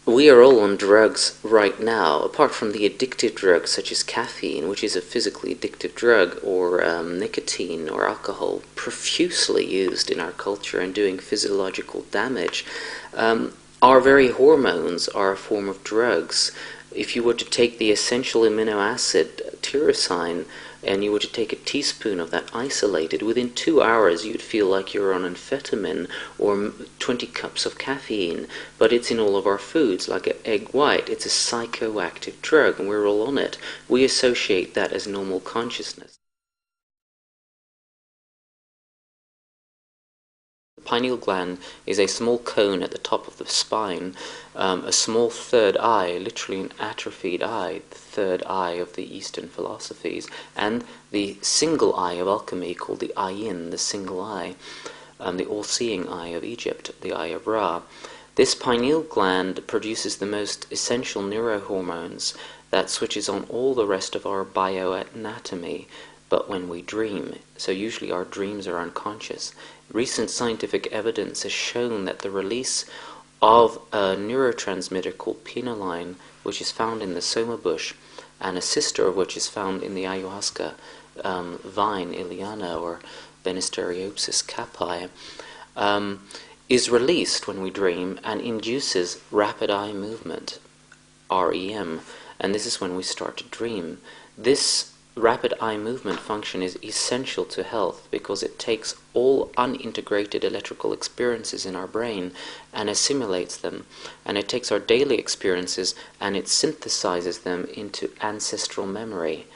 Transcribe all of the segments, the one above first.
We are all on drugs right now, apart from the addictive drugs such as caffeine, which is a physically addictive drug, or nicotine or alcohol, profusely used in our culture and doing physiological damage. Our very hormones are a form of drugs. If you were to take the essential amino acid tyrosine and you were to take a teaspoon of that isolated, within 2 hours you'd feel like you're on amphetamine or 20 cups of caffeine. But it's in all of our foods, like an egg white. It's a psychoactive drug, and we're all on it. We associate that as normal consciousness. The pineal gland is a small cone at the top of the spine, a small third eye, literally an atrophied eye, the third eye of the Eastern philosophies, and the single eye of alchemy called the ayin, the single eye, the all-seeing eye of Egypt, the eye of Ra. This pineal gland produces the most essential neurohormones that switches on all the rest of our bioanatomy, but when we dream. So usually our dreams are unconscious. Recent scientific evidence has shown that the release of a neurotransmitter called pineal, which is found in the soma bush, and a sister of which is found in the ayahuasca vine, Ileana, or Banisteriopsis caapi, is released when we dream and induces rapid eye movement, REM, and this is when we start to dream. This rapid eye movement function is essential to health because it takes all unintegrated electrical experiences in our brain and assimilates them, and it takes our daily experiences and it synthesizes them into ancestral memory.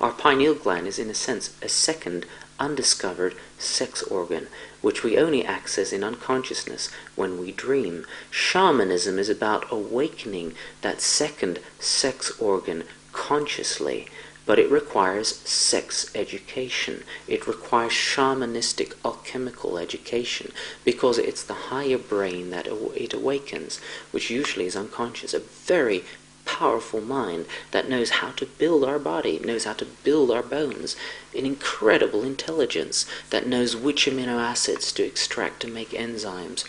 Our pineal gland is in a sense a second undiscovered sex organ, which we only access in unconsciousness when we dream. Shamanism is about awakening that second sex organ consciously. But it requires sex education. It requires shamanistic alchemical education because it's the higher brain that it awakens, which usually is unconscious. A very powerful mind that knows how to build our body, knows how to build our bones. An incredible intelligence that knows which amino acids to extract to make enzymes,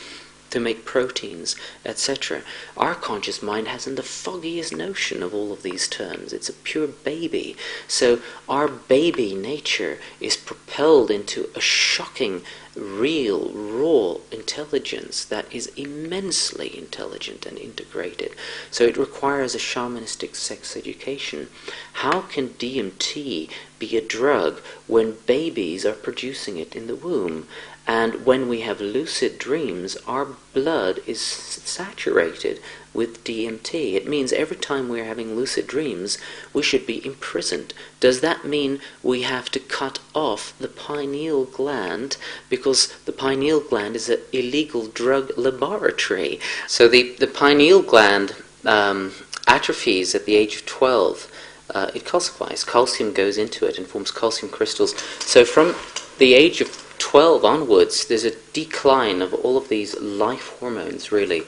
to make proteins, etc. Our conscious mind hasn't the foggiest notion of all of these terms. It's a pure baby. So our baby nature is propelled into a shocking, real, raw intelligence that is immensely intelligent and integrated. So it requires a shamanistic sex education. How can DMT be a drug when babies are producing it in the womb? And when we have lucid dreams, our blood is saturated with DMT. It means every time we're having lucid dreams, we should be imprisoned. Does that mean we have to cut off the pineal gland because the pineal gland is an illegal drug laboratory? So the pineal gland atrophies at the age of 12. It calcifies. Calcium goes into it and forms calcium crystals. So from the age of 12 onwards, there's a decline of all of these life hormones, really.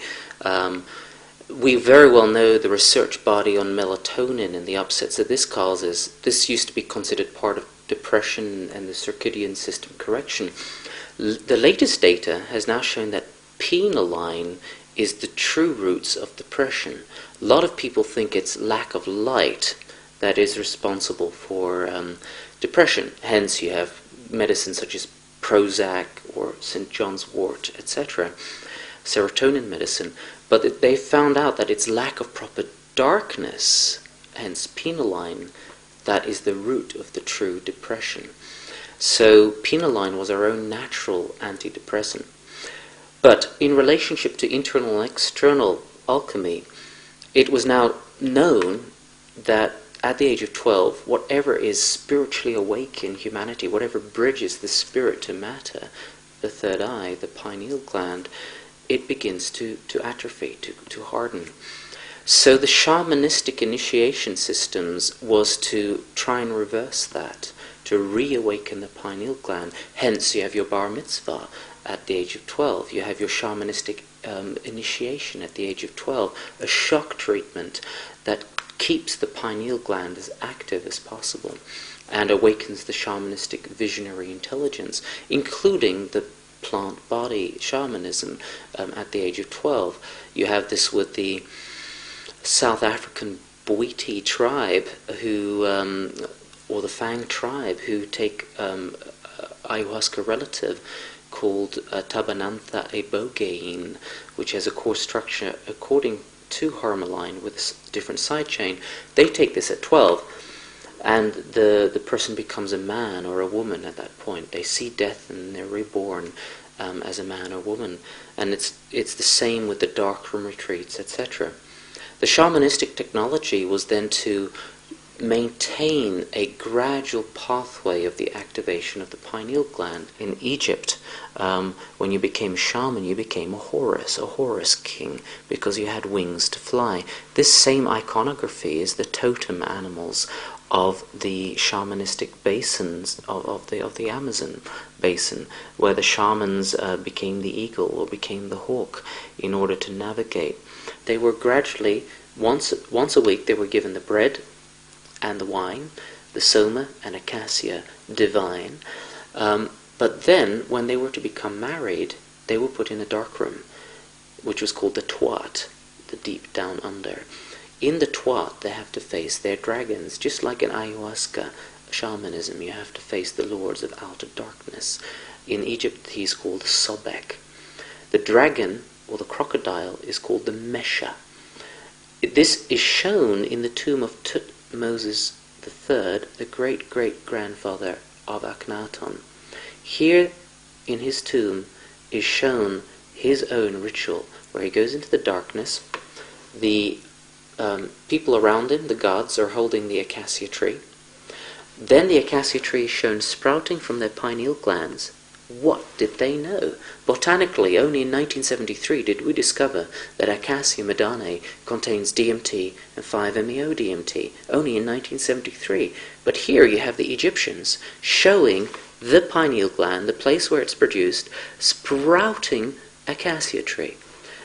We very well know the research body on melatonin and the upsets that this causes. This used to be considered part of depression and the circadian system correction. The latest data has now shown that pineal is the true roots of depression. A lot of people think it's lack of light that is responsible for depression. Hence, you have medicines such as Prozac or St. John's wort, etc., serotonin medicine, but they found out that it's lack of proper darkness, hence pineal, that is the root of the true depression. So pineal was our own natural antidepressant. But in relationship to internal and external alchemy, it was now known that at the age of 12, whatever is spiritually awake in humanity, whatever bridges the spirit to matter, the third eye, the pineal gland, it begins to atrophy, to harden. So the shamanistic initiation systems was to try and reverse that, to reawaken the pineal gland. Hence, you have your bar mitzvah at the age of 12. You have your shamanistic initiation at the age of 12, a shock treatment that keeps the pineal gland as active as possible and awakens the shamanistic visionary intelligence, including the plant body shamanism at the age of 12. You have this with the South African Boiti tribe who, or the Fang tribe, who take ayahuasca relative called Tabanantha ebogaine, which has a core structure according to harmaline with a different side chain. They take this at 12, and the person becomes a man or a woman at that point. They see death and they're reborn as a man or woman. And it's the same with the darkroom retreats, etc. The shamanistic technology was then to maintain a gradual pathway of the activation of the pineal gland. In Egypt, when you became a shaman, you became a Horus king, because you had wings to fly. This same iconography is the totem animals of the shamanistic basins of the Amazon basin, where the shamans became the eagle or became the hawk in order to navigate. They were gradually, once a week, they were given the bread and the wine, the soma and acacia divine. But then, when they were to become married, they were put in a dark room, which was called the Tuat, the deep down under. In the Tuat, they have to face their dragons, just like in ayahuasca shamanism. You have to face the lords of outer darkness. In Egypt, he's called Sobek. The dragon, or the crocodile, is called the Mesha. This is shown in the tomb of Tutmosis III, the great-great-grandfather of Akhenaten. Here in his tomb is shown his own ritual, where he goes into the darkness. The people around him, the gods, are holding the acacia tree. Then the acacia tree is shown sprouting from their pineal glands. What did they know? Botanically, only in 1973 did we discover that Acacia medanae contains DMT and 5-MeO-DMT, only in 1973. But here you have the Egyptians showing the pineal gland, the place where it's produced, sprouting acacia tree.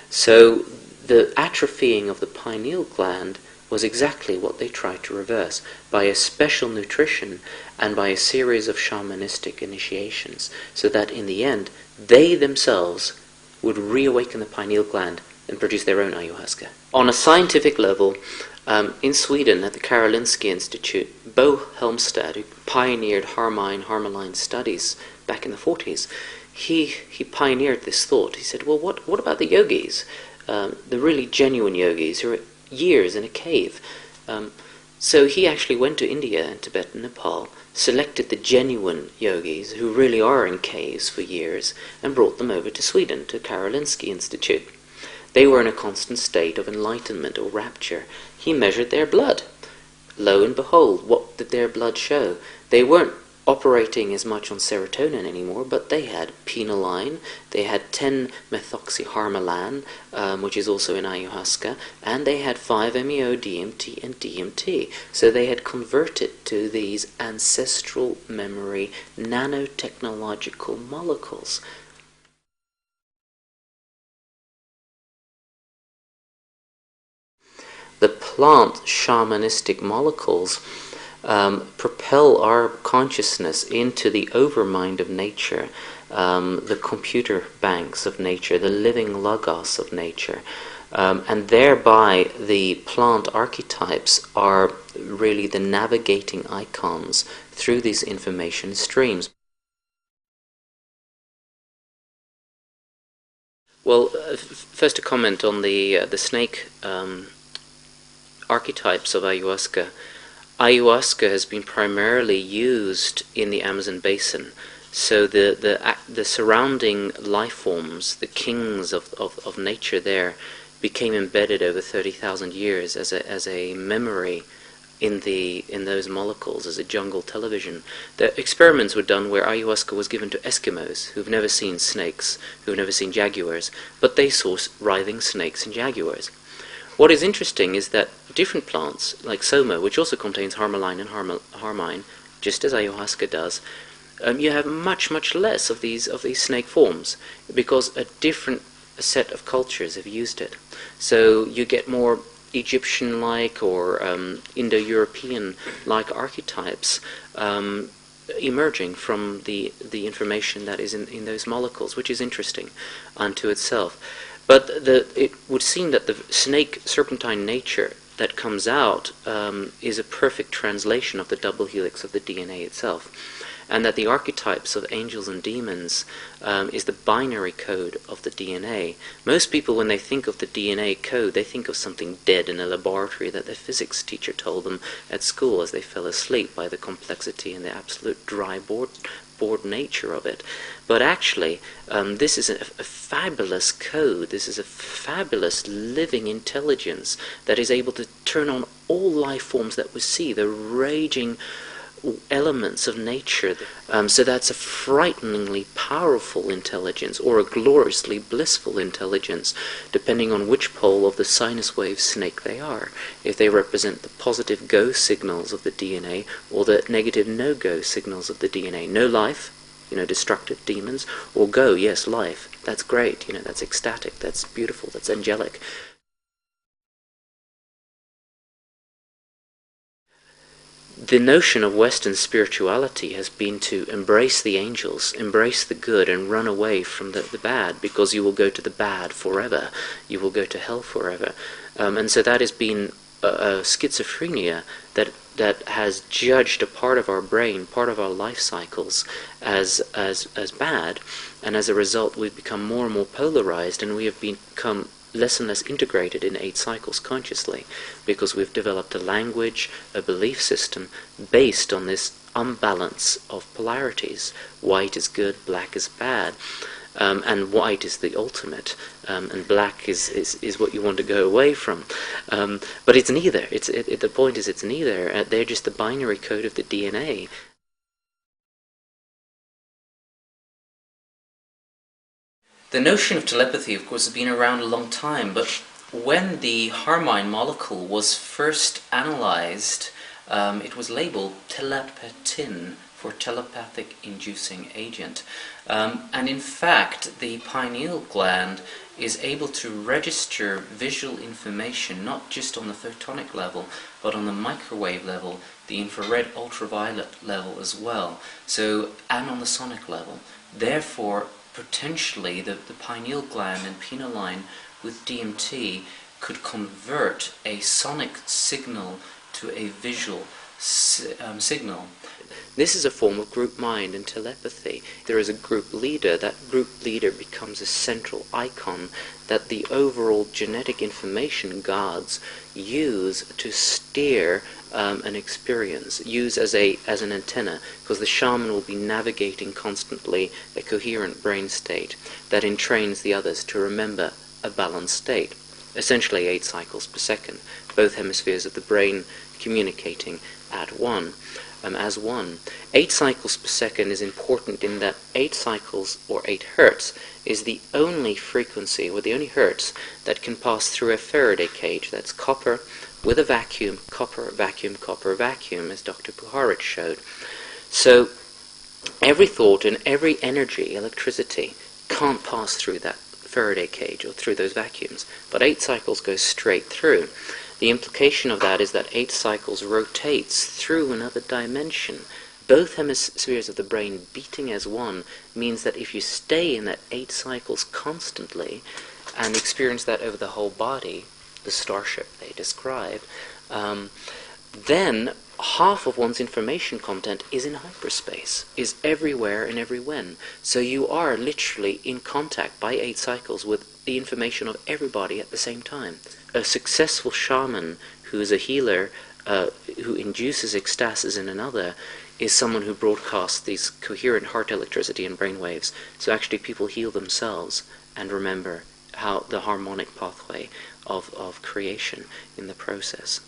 So the atrophying of the pineal gland was exactly what they tried to reverse by a special nutrition and by a series of shamanistic initiations, so that in the end they themselves would reawaken the pineal gland and produce their own ayahuasca. On a scientific level, in Sweden at the Karolinska Institute, Bo Helmstad, who pioneered harmaline studies back in the 40s, he pioneered this thought. He said, well, what about the yogis? The really genuine yogis who are years in a cave. So he actually went to India and Tibet and Nepal, selected the genuine yogis who really are in caves for years, and brought them over to Sweden, to Karolinska Institute. They were in a constant state of enlightenment or rapture. He measured their blood. Lo and behold, what did their blood show? They weren't operating as much on serotonin anymore, but they had pinealine, they had 10-methoxyharmalan, which is also in ayahuasca, and they had 5-MeO-DMT and DMT. So they had converted to these ancestral memory nanotechnological molecules. The plant shamanistic molecules propel our consciousness into the overmind of nature, the computer banks of nature, the living logos of nature, and thereby the plant archetypes are really the navigating icons through these information streams. Well, first a comment on the snake archetypes of ayahuasca. Ayahuasca has been primarily used in the Amazon basin, so the surrounding life forms, the kings of nature there, became embedded over 30,000 years as a memory in those molecules, as a jungle television. The experiments were done where ayahuasca was given to Eskimos who've never seen snakes, who've never seen jaguars, but they saw writhing snakes and jaguars. What is interesting is that different plants, like soma, which also contains harmaline and harmine, just as ayahuasca does, you have much less of these snake forms, because a different set of cultures have used it. So you get more Egyptian-like or Indo-European-like archetypes emerging from the information that is in those molecules, which is interesting unto itself. But it would seem that the snake serpentine nature that comes out is a perfect translation of the double helix of the DNA itself, and that the archetypes of angels and demons is the binary code of the DNA. Most people, when they think of the DNA code, they think of something dead in a laboratory that their physics teacher told them at school as they fell asleep by the complexity and the absolute dry board nature of it. But actually, this is a fabulous code. This is a fabulous living intelligence that is able to turn on all life forms that we see, the raging elements of nature. So that's a frighteningly powerful intelligence, or a gloriously blissful intelligence, depending on which pole of the sinus wave snake they are. If they represent the positive go signals of the DNA, or the negative no-go signals of the DNA. No life, destructive demons, or go, yes, life. That's great, that's ecstatic, that's beautiful, that's angelic. The notion of Western spirituality has been to embrace the angels, embrace the good, and run away from the bad, because you will go to the bad forever. You will go to hell forever. And so that has been a schizophrenia that has judged a part of our brain, part of our life cycles, as bad, and as a result we've become more and more polarized, and we have become less and less integrated in 8 cycles consciously, because we've developed a language, a belief system based on this unbalance of polarities. White is good, black is bad, and white is the ultimate, and black is what you want to go away from. But it's neither. The point is it's neither. They're just the binary code of the DNA. The notion of telepathy, of course, has been around a long time, but when the harmine molecule was first analyzed, it was labeled telepatin, for telepathic inducing agent. And in fact, the pineal gland is able to register visual information, not just on the photonic level, but on the microwave level, the infrared ultraviolet level as well, and on the sonic level. Therefore, potentially the pineal gland and penile line with DMT could convert a sonic signal to a visual signal. This is a form of group mind and telepathy. There is a group leader. That group leader becomes a central icon that the overall genetic information guards use to steer an experience, use as an antenna, because the shaman will be navigating constantly a coherent brain state that entrains the others to remember a balanced state. Essentially 8 cycles per second, both hemispheres of the brain communicating as one. 8 cycles per second is important in that 8 cycles, or 8 hertz, is the only frequency, or the only hertz, that can pass through a Faraday cage. That's copper with a vacuum, copper, vacuum, copper, vacuum, as Dr. Puharich showed. So every thought and every energy, electricity, can't pass through that Faraday cage or through those vacuums, but 8 cycles go straight through. The implication of that is that 8 cycles rotates through another dimension. Both hemispheres of the brain beating as one means that if you stay in that 8 cycles constantly and experience that over the whole body, the starship they describe, then half of one's information content is in hyperspace, is everywhere and every when. So you are literally in contact by 8 cycles with the information of everybody at the same time. A successful shaman who is a healer, who induces ecstasis in another, is someone who broadcasts these coherent heart electricity and brain waves. So actually people heal themselves and remember how the harmonic pathway of creation in the process.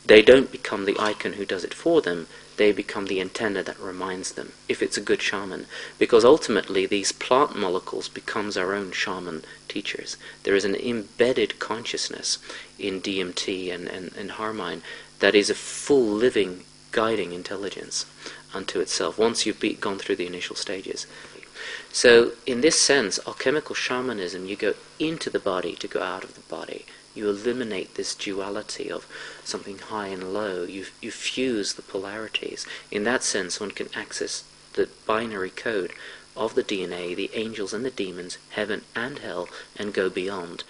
They don't become the icon who does it for them, they become the antenna that reminds them, if it's a good shaman. Because ultimately these plant molecules becomes our own shaman teachers. There is an embedded consciousness in DMT and harmine that is a full living guiding intelligence unto itself, once you've gone through the initial stages. So in this sense, alchemical shamanism, you go into the body to go out of the body. You eliminate this duality of something high and low. You fuse the polarities. In that sense, one can access the binary code of the DNA, the angels and the demons, heaven and hell, and go beyond.